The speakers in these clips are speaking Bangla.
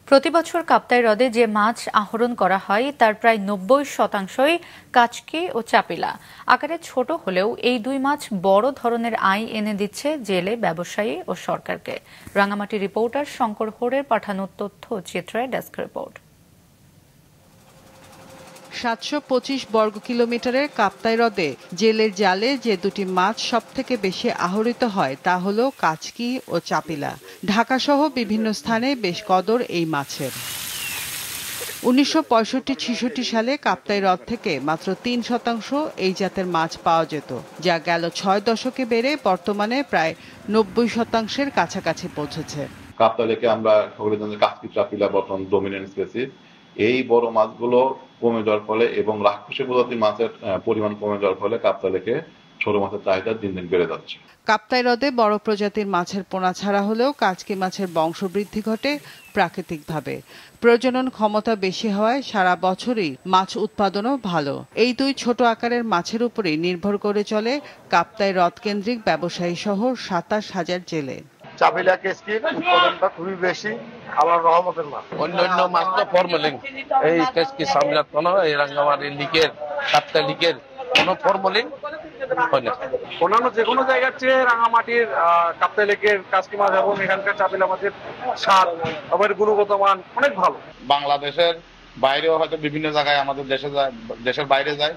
প্রতিবছর কাপ্তাই হ্রদে যে মাছ আহরণ করা হয় তার প্রায় ৯০% কাচকি ও চাপিলা। আকারে ছোট হলেও এই দুই মাছ বড় ধরনের আয় এনে দিচ্ছে জেলে, ব্যবসায়ী ও সরকারকে। রাঙামাটি রিপোর্টার শঙ্কর হোরের পাঠানো তথ্যচিত্রে ডেস্ক রিপোর্ট। ৭২৫ বর্গ কিলোমিটারের কাপ্তাই হ্রদে জেলের জালে যে দুটি মাছ সবথেকে বেশি আহরিত হয় তা হল কাচকি ও চাপিলা। ঢাকাসহ বিভিন্ন স্থানে বেশ কদর এই মাছের। ১৯৬৫-৬৬ সালে কাপ্তাই হ্রদ থেকে মাত্র ৩% এই জাতের মাছ পাওয়া যেত, যা গেল ৬ দশকে বেড়ে বর্তমানে প্রায় ৯০% কাছাকাছি পৌঁছেছে। কাপ্তাই লেকে আমরা কাচকি, চাপিলা বর্তমান ডমিনেন্ট স্পেসিস। এই বড় মাছগুলো কমে যাওয়ার ফলে এবং রাক্ষসী প্রজাতির মাছের পরিমাণ কমে যাওয়ার ফলে কাপ্তাই লেকে ছোট মাছের চাহিদা দিন দিন বেড়ে যাচ্ছে। কাপ্তাই হ্রদে বড় প্রজাতির মাছের পোনা ছাড়া হলেও কাচকি মাছের বংশবৃদ্ধি ঘটে প্রাকৃতিকভাবে। প্রজনন ক্ষমতা বেশি হওয়ায় সারা বছরই মাছ উৎপাদনও ভালো। এই দুই ছোট আকারের মাছের উপরেই নির্ভর করে চলে কাপ্তাই হ্রদ কেন্দ্রিক ব্যবসায়ী সহ ২৭,০০০ জেলে। চাপিলা কেসকির উৎপাদনটা খুবই বেশি, আল্লাহর রহমতের মাছ। অন্যান্য মাছ তো ফরমালিন, এই কেসকি সামলা কোনো এই রাঙ্গামাটি লিকের কাপ্তাই লিকের কোনো ফরমালিন হয় না। অন্যান্য যে কোনো জায়গার চেয়ে রাঙামাটির কাপ্তাই লেকের কাচকি মাছ এবং এখানকার চাপিলা মাছের স্বাদ আবার গুণগত মান অনেক ভালো। বাংলাদেশের বাইরেও হয়তো বিভিন্ন জায়গায় আমাদের দেশের বাইরে যায়,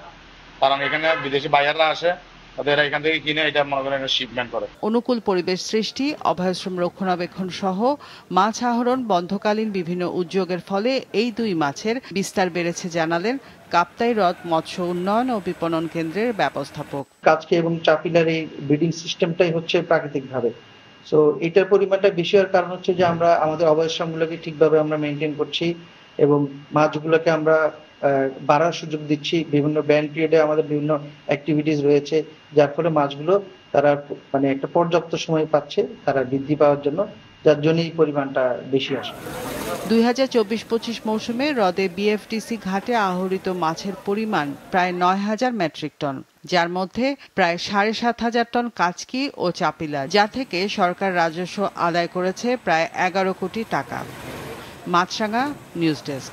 কারণ এখানে বিদেশি বায়াররা আসে, তাদের এখান থেকে কিনে এটা মনে করেন শিপমেন্ট করে। অনুকূল পরিবেশ সৃষ্টি, অভয়াশ্রম রক্ষণাবেক্ষণ সহ মাছ আহরণ বন্ধকালীন বিভিন্ন উদ্যোগের ফলে এই দুই মাছের বিস্তার বেড়েছে জানালেন কাপ্তাই হ্রদ মৎস্য উন্নয়ন ও বিপণন কেন্দ্রের ব্যবস্থাপক। কাচকি এবং চাপিলার এই ব্রিডিং সিস্টেমটাই হচ্ছে প্রাকৃতিক ভাবে। সো এটার পরিমাণটা বেশি হওয়ার কারণ হচ্ছে যে আমরা আমাদের অভয়াশ্রমগুলোকে ঠিকভাবে আমরা মেনটেন করছি এবং মাছগুলোকে আমরা বাড়ার সুযোগ দিচ্ছি। বিভিন্ন ব্যান্ড পিরিয়ডে আমাদের বিভিন্ন অ্যাক্টিভিটিস রয়েছে, যার ফলে মাছগুলো তারা মানে একটা পর্যাপ্ত সময় পাচ্ছে তারা বৃদ্ধি পাওয়ার জন্য, যার জন্য এই পরিমাণটা বেশি আসে। ২০২৪-২৫ মৌসুমে হ্রদে বিএফটিসি ঘাটে আহরিত মাছের পরিমাণ প্রায় ৯,০০০ মেট্রিক টন, যার মধ্যে প্রায় ৭,৫০০ টন কাচকি ও চাপিলা, যা থেকে সরকার রাজস্ব আদায় করেছে প্রায় ১১ কোটি টাকা। মাছরাঙা নিউজ ডেস্ক।